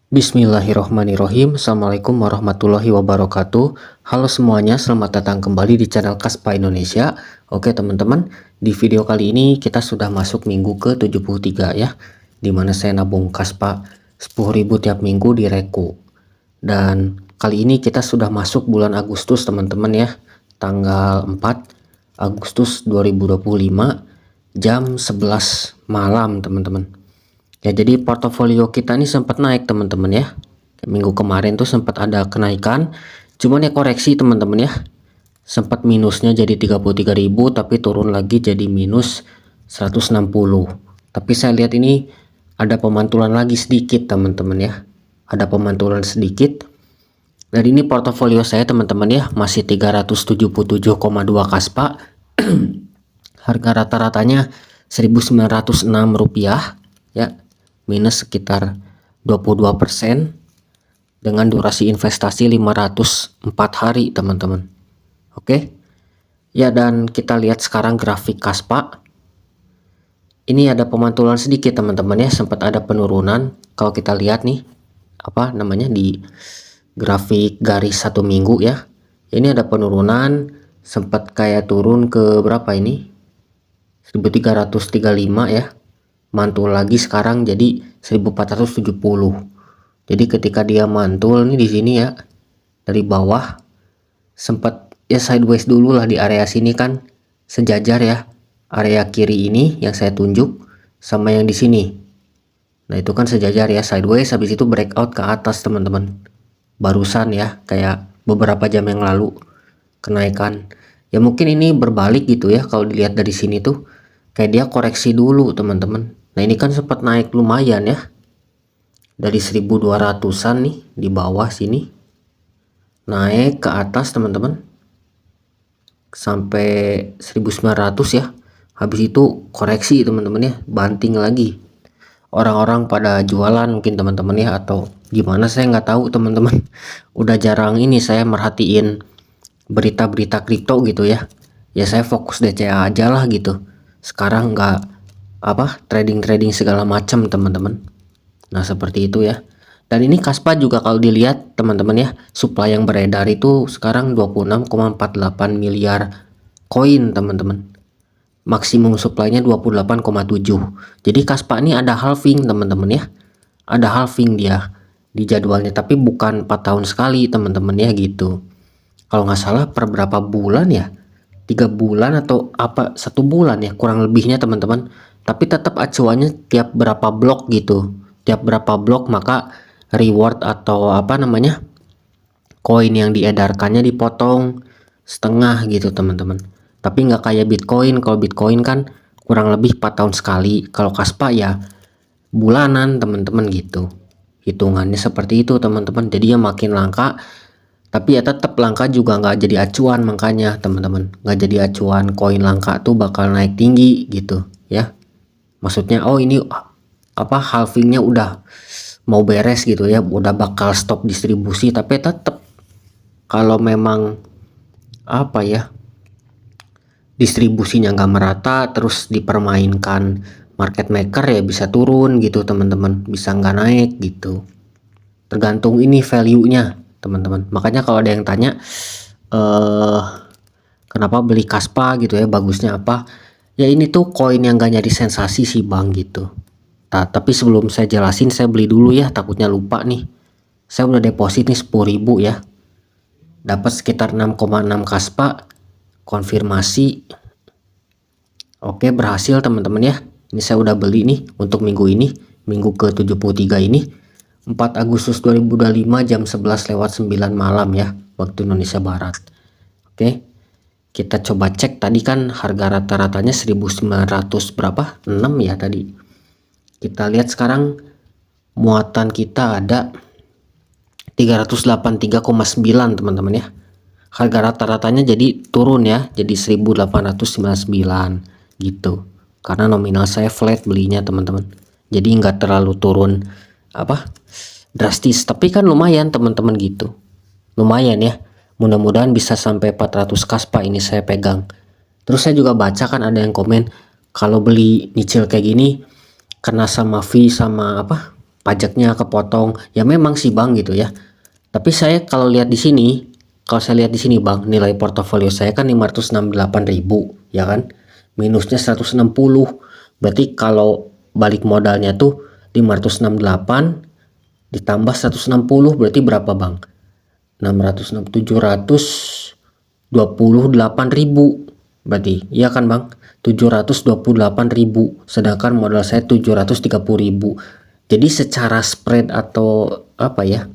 Bismillahirrohmanirrohim. Assalamualaikum warahmatullahi wabarakatuh. Halo semuanya, selamat datang kembali di channel Kaspa Indonesia. Oke teman-teman, di video kali ini kita sudah masuk minggu ke 73 ya, dimana saya nabung Kaspa 10.000 tiap minggu di Reku. Dan kali ini kita sudah masuk bulan Agustus teman-teman ya, tanggal 4 Agustus 2025 jam 11 malam teman-teman. Ya, jadi portofolio kita ini sempat naik teman-teman ya. Minggu kemarin tuh sempat ada kenaikan, cuman ya koreksi teman-teman ya. Sempat minusnya jadi 33.000 tapi turun lagi jadi minus 160. Tapi saya lihat ini ada pemantulan lagi sedikit teman-teman ya. Ada pemantulan sedikit. Dan ini portofolio saya teman-teman ya, masih 377,2 Kaspa. Harga rata-ratanya 1.906 rupiah ya, minus sekitar 22% dengan durasi investasi 504 hari teman-teman. Oke ya, dan kita lihat sekarang grafik Kaspa. Ini ada pemantulan sedikit teman-teman ya, sempat ada penurunan. Kalau kita lihat nih apa namanya di grafik garis 1 minggu ya, ini ada penurunan, sempat kayak turun ke berapa ini 1335 ya, mantul lagi sekarang jadi 1470. Jadi ketika dia mantul nih di sini ya, dari bawah sempat ya sideways dulu lah di area sini kan, sejajar ya, area kiri ini yang saya tunjuk sama yang di sini. Nah itu kan sejajar ya, sideways, habis itu breakout ke atas teman-teman. Barusan ya, kayak beberapa jam yang lalu kenaikan. Ya mungkin ini berbalik gitu ya, kalau dilihat dari sini tuh kayak dia koreksi dulu teman-teman. Nah ini kan sempat naik lumayan ya, dari 1200-an nih di bawah sini, naik ke atas teman-teman sampai 1900 ya. Habis itu koreksi teman-teman ya, banting lagi. Orang-orang pada jualan mungkin teman-teman ya, atau gimana saya nggak tahu teman-teman. Udah jarang ini saya merhatiin berita-berita kripto gitu ya. Ya saya fokus DCA aja lah gitu. Sekarang nggak trading segala macam teman-teman. Nah seperti itu ya. Dan ini Kaspa juga kalau dilihat teman-teman ya, supply yang beredar itu sekarang 26,48 miliar koin teman-teman. Maksimum supply-nya 28,7. Jadi Kaspa ini ada halving teman-teman ya. Ada halving dia di jadwalnya, tapi bukan 4 tahun sekali teman-teman ya gitu. Kalau nggak salah per berapa bulan ya, 3 bulan atau apa 1 bulan ya kurang lebihnya teman-teman. Tapi tetap acuannya tiap berapa blok gitu, tiap berapa blok maka reward atau apa namanya koin yang diedarkannya dipotong setengah gitu teman-teman. Tapi nggak kayak Bitcoin. Kalau Bitcoin kan kurang lebih 4 tahun sekali. Kalau Kaspa ya bulanan teman-teman gitu, hitungannya seperti itu teman-teman. Jadi ya makin langka, tapi ya tetap langka juga nggak jadi acuan. Makanya teman-teman, nggak jadi acuan koin langka tuh bakal naik tinggi gitu ya. Maksudnya oh ini apa halvingnya udah mau beres gitu ya, udah bakal stop distribusi. Tapi tetap kalau memang apa ya distribusinya nggak merata terus dipermainkan market maker ya bisa turun gitu teman-teman, bisa nggak naik gitu, tergantung ini value-nya teman-teman. Makanya kalau ada yang tanya kenapa beli Kaspa gitu ya, bagusnya apa ya, ini tuh koin yang gak jadi sensasi sih bang gitu. Nah, tapi sebelum saya jelasin saya beli dulu ya, takutnya lupa nih. Saya udah deposit nih 10.000 ya, dapat sekitar 6,6 Kaspa, konfirmasi. Oke berhasil teman-teman ya. Ini saya udah beli nih untuk minggu ini, minggu ke 73 ini, 4 Agustus 2025 jam 11:09 malam ya, waktu Indonesia Barat. Oke, kita coba cek. Tadi kan harga rata-ratanya 1900 berapa 6 ya tadi. Kita lihat sekarang muatan kita ada 383,9 teman-teman ya. Harga rata-ratanya jadi turun ya, jadi 1899 gitu, karena nominal saya flat belinya teman-teman. Jadi nggak terlalu turun apa drastis, tapi kan lumayan teman-teman gitu, lumayan ya. Mudah-mudahan bisa sampai 400 Kaspa ini saya pegang. Terus saya juga baca kan ada yang komen kalau beli nyicil kayak gini kena sama fee sama apa pajaknya kepotong. Ya memang sih Bang gitu ya. Tapi saya kalau lihat di sini, kalau saya lihat di sini Bang, nilai portofolio saya kan 568.000 ya kan. Minusnya 160. Berarti kalau balik modalnya tuh 568 ditambah 160 berarti berapa Bang? 728.000 berarti iya kan Bang, 728.000, sedangkan modal saya 730.000. Jadi secara spread atau apa ya,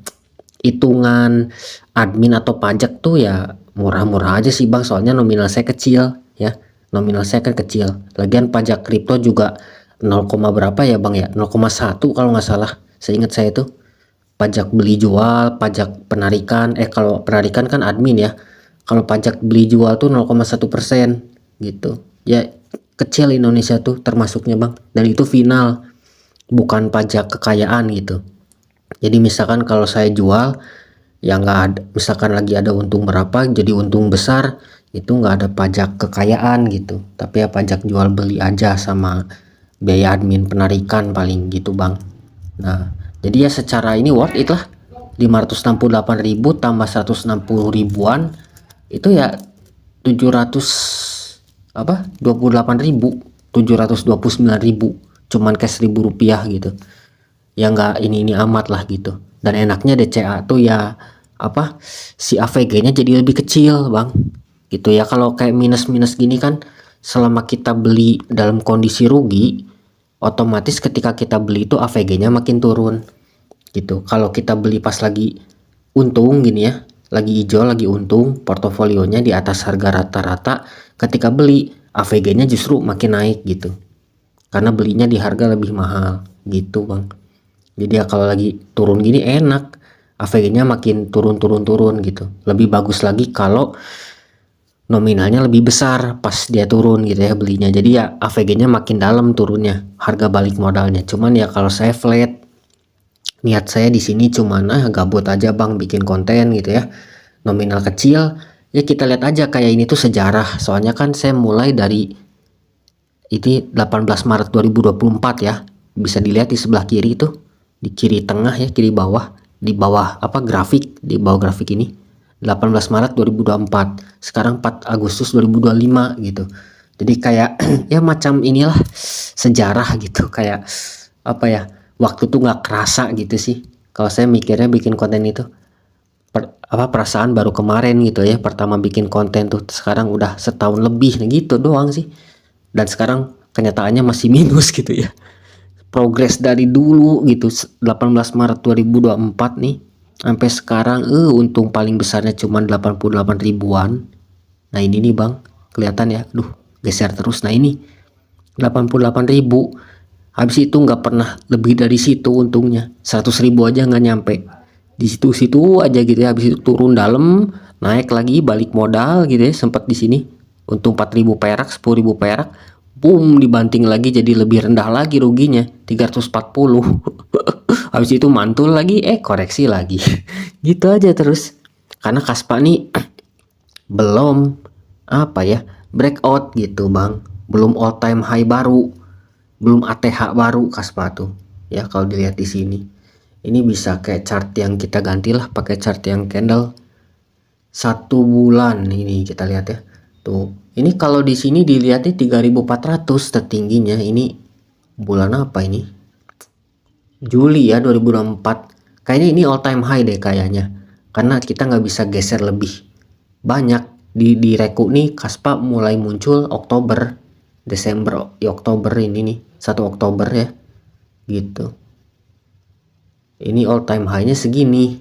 hitungan admin atau pajak tuh ya murah-murah aja sih Bang, soalnya nominal saya kecil ya, nominal saya kan kecil. Lagian pajak kripto juga 0, berapa ya Bang ya, 0,1 kalau nggak salah, seingat saya tuh. Pajak beli jual, pajak penarikan, kalau penarikan kan admin ya. Kalau pajak beli jual tuh 0,1% gitu. Ya kecil Indonesia tuh termasuknya Bang. Dan itu final, bukan pajak kekayaan gitu. Jadi misalkan kalau saya jual, ya nggak ada, misalkan lagi ada untung berapa, jadi untung besar, itu nggak ada pajak kekayaan gitu. Tapi ya pajak jual beli aja sama biaya admin penarikan paling gitu Bang. Nah, jadi ya secara ini worth it lah. 568.000 tambah 160 ribuan itu ya 700 apa 28.729.000, cuman cash Rp1.000 gitu. Ya nggak ini amat lah gitu. Dan enaknya DCA tuh ya apa, si AVG-nya jadi lebih kecil Bang. Gitu ya. Kalau kayak minus-minus gini kan, selama kita beli dalam kondisi rugi, otomatis ketika kita beli itu AVG-nya makin turun gitu. Kalau kita beli pas lagi untung gini ya, lagi hijau, lagi untung, portofolionya di atas harga rata-rata, ketika beli AVG-nya justru makin naik gitu, karena belinya di harga lebih mahal gitu Bang. Jadi ya kalau lagi turun gini enak, AVG-nya makin turun gitu. Lebih bagus lagi kalau nominalnya lebih besar pas dia turun gitu ya belinya. Jadi ya AVG-nya makin dalam turunnya harga balik modalnya. Cuman ya kalau saya flat, niat saya di sini cuman gabut aja Bang, bikin konten gitu ya. Nominal kecil, ya kita lihat aja kayak ini tuh sejarah. Soalnya kan saya mulai dari ini 18 Maret 2024 ya. Bisa dilihat di sebelah kiri itu, di kiri tengah ya, kiri bawah, di bawah apa grafik, di bawah grafik ini 18 Maret 2024, sekarang 4 Agustus 2025 gitu. Jadi kayak ya macam inilah sejarah gitu, kayak apa ya, waktu tuh nggak kerasa gitu sih kalau saya mikirnya bikin konten itu. Perasaan baru kemarin gitu ya pertama bikin konten tuh, sekarang udah setahun lebih gitu doang sih, dan sekarang kenyataannya masih minus gitu ya. Progres dari dulu gitu 18 Maret 2024 nih sampai sekarang untung paling besarnya cuma 88 ribuan. Nah ini nih Bang, kelihatan ya, geser terus. Nah ini 88.000, habis itu nggak pernah lebih dari situ untungnya, 100.000 aja nggak nyampe, di situ aja gitu ya. Habis itu turun dalam, naik lagi balik modal gitu ya, sempat di sini untung 4.000 perak, 10.000 perak, boom dibanting lagi jadi lebih rendah lagi ruginya 340. Habis itu mantul lagi, koreksi lagi. Gitu aja terus, karena Kaspa nih belum apa ya, breakout gitu Bang, belum all time high baru, belum ATH baru Kaspa tuh ya. Kalau dilihat di sini ini bisa kayak chart yang kita gantilah pakai chart yang candle 1 bulan. Ini kita lihat ya tuh, ini kalau di sini dilihatnya 3.400 tertingginya. Ini bulan apa ini, Juli ya 2024. Kayaknya ini all time high deh kayaknya, karena kita nggak bisa geser lebih banyak. Di reku nih Kaspa mulai muncul Oktober, Desember ya, Oktober ini nih 1 Oktober ya gitu. Ini all time high nya segini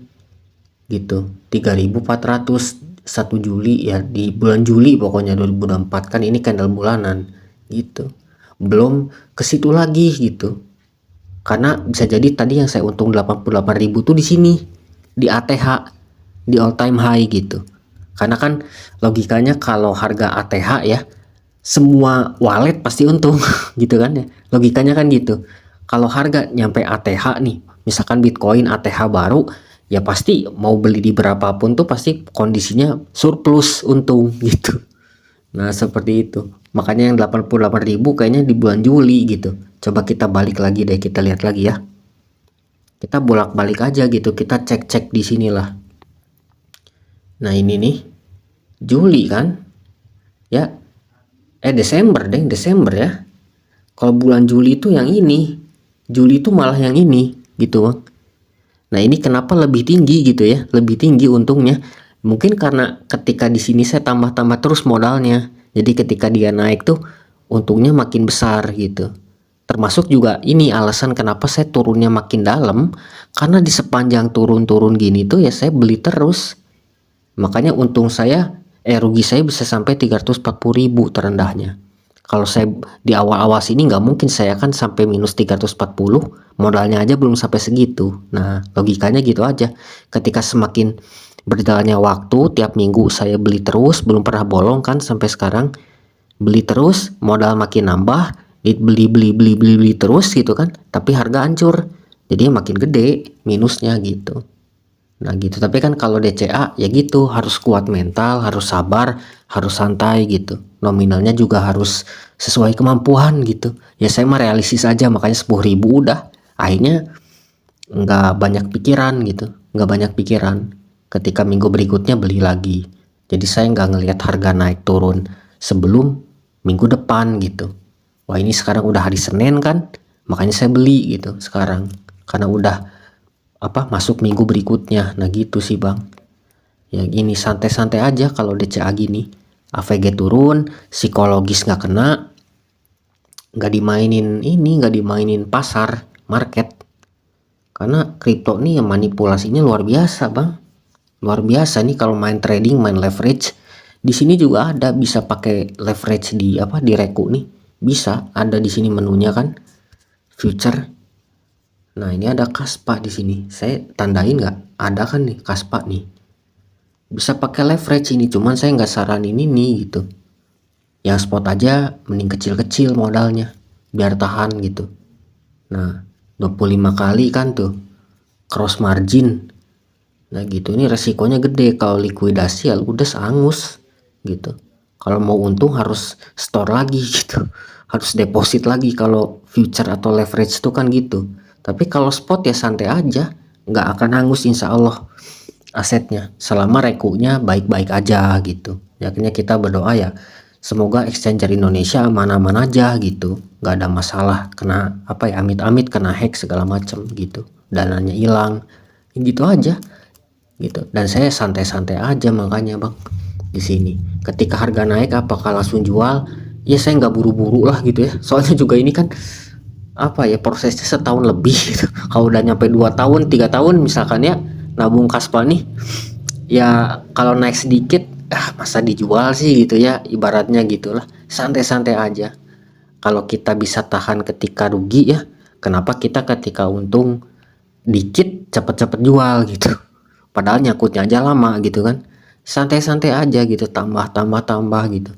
gitu, 3.400 1 Juli ya, di bulan Juli pokoknya 2024 kan. Ini candle bulanan gitu, belum ke situ lagi gitu. Karena bisa jadi tadi yang saya untung 88.000 tuh di sini, di ATH, di all time high gitu. Karena kan logikanya kalau harga ATH ya, semua wallet pasti untung gitu kan ya, logikanya kan gitu. Kalau harga nyampe ATH nih, misalkan Bitcoin ATH baru, ya pasti mau beli di berapapun tuh pasti kondisinya surplus untung gitu. Nah seperti itu, makanya yang 88.000 kayaknya di bulan Juli gitu. Coba kita balik lagi deh, kita lihat lagi ya. kita bolak-balik aja gitu, kita cek-cek di sinilah. Nah ini nih Juli kan ya, Desember Desember ya. Kalau bulan Juli itu yang ini, Juli itu malah yang ini gitu Bang. Nah ini kenapa lebih tinggi gitu ya, lebih tinggi untungnya. Mungkin karena ketika di sini saya tambah-tambah terus modalnya, jadi ketika dia naik tuh untungnya makin besar gitu. Termasuk juga ini alasan kenapa saya turunnya makin dalam, karena di sepanjang turun-turun gini tuh ya saya beli terus. Makanya untung saya rugi saya bisa sampai 340.000 terendahnya. Kalau saya di awal-awal sini nggak mungkin saya kan sampai minus 340, modalnya aja belum sampai segitu. Nah logikanya gitu aja, ketika semakin berjalannya waktu tiap minggu saya beli terus, belum pernah bolong kan sampai sekarang, beli terus modal makin nambah, beli terus gitu kan, tapi harga hancur, jadi makin gede minusnya gitu. Nah gitu, tapi kan kalau DCA ya gitu, harus kuat mental, harus sabar, harus santai gitu, nominalnya juga harus sesuai kemampuan gitu ya. Saya mah realistis aja, makanya 10.000 udah, akhirnya nggak banyak pikiran gitu, nggak banyak pikiran. Ketika minggu berikutnya beli lagi, jadi saya nggak ngelihat harga naik turun sebelum minggu depan gitu. Wah ini sekarang udah hari Senin kan, makanya saya beli gitu sekarang, karena udah masuk minggu berikutnya. Nah gitu sih Bang ya, gini santai-santai aja kalau DCA gini. AVG turun, psikologis nggak kena, nggak dimainin ini, nggak dimainin pasar market, karena kripto nih manipulasinya luar biasa Bang, luar biasa nih. Kalau main trading, main leverage, di sini juga ada bisa pakai leverage di di Reku nih, bisa ada di sini menunya kan, future. Nah ini ada Kaspa di sini, saya tandain nggak, ada kan nih Kaspa nih, bisa pakai leverage ini. Cuman saya nggak saranin ini gitu, yang spot aja mending kecil-kecil modalnya biar tahan gitu. Nah 25 kali kan tuh cross margin. Nah gitu, ini resikonya gede, kalau likuidasi ya udah angus gitu. Kalau mau untung harus store lagi gitu, harus deposit lagi kalau future atau leverage itu kan gitu. Tapi kalau spot ya santai aja, nggak akan hangus insya Allah asetnya, selama rekunya baik-baik aja gitu. Akhirnya kita berdoa ya semoga exchanger Indonesia aman-aman aja gitu, nggak ada masalah kena amit-amit kena hack segala macem gitu, dananya hilang gitu aja gitu. Dan saya santai-santai aja, makanya Bang di sini ketika harga naik apakah langsung jual, ya saya nggak buru-buru lah gitu ya, soalnya juga ini kan prosesnya setahun lebih gitu. Kalau udah nyampe 2 tahun 3 tahun misalkan ya nabung Kaspa nih, ya kalau naik sedikit masa dijual sih gitu ya, ibaratnya gitulah, santai-santai aja. Kalau kita bisa tahan ketika rugi ya, kenapa kita ketika untung dikit cepet-cepet jual gitu, padahal nyakutnya aja lama gitu kan. Santai-santai aja gitu, tambah gitu,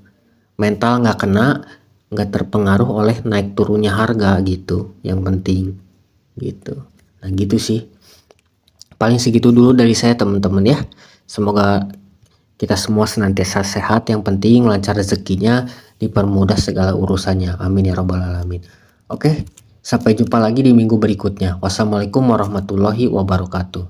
mental nggak kena, nggak terpengaruh oleh naik turunnya harga gitu, yang penting gitu. Nah gitu sih, paling segitu dulu dari saya teman-teman ya. Semoga kita semua senantiasa sehat, yang penting lancar rezekinya, dipermudah segala urusannya, amin ya robbal alamin. Oke, sampai jumpa lagi di minggu berikutnya. Wassalamualaikum warahmatullahi wabarakatuh.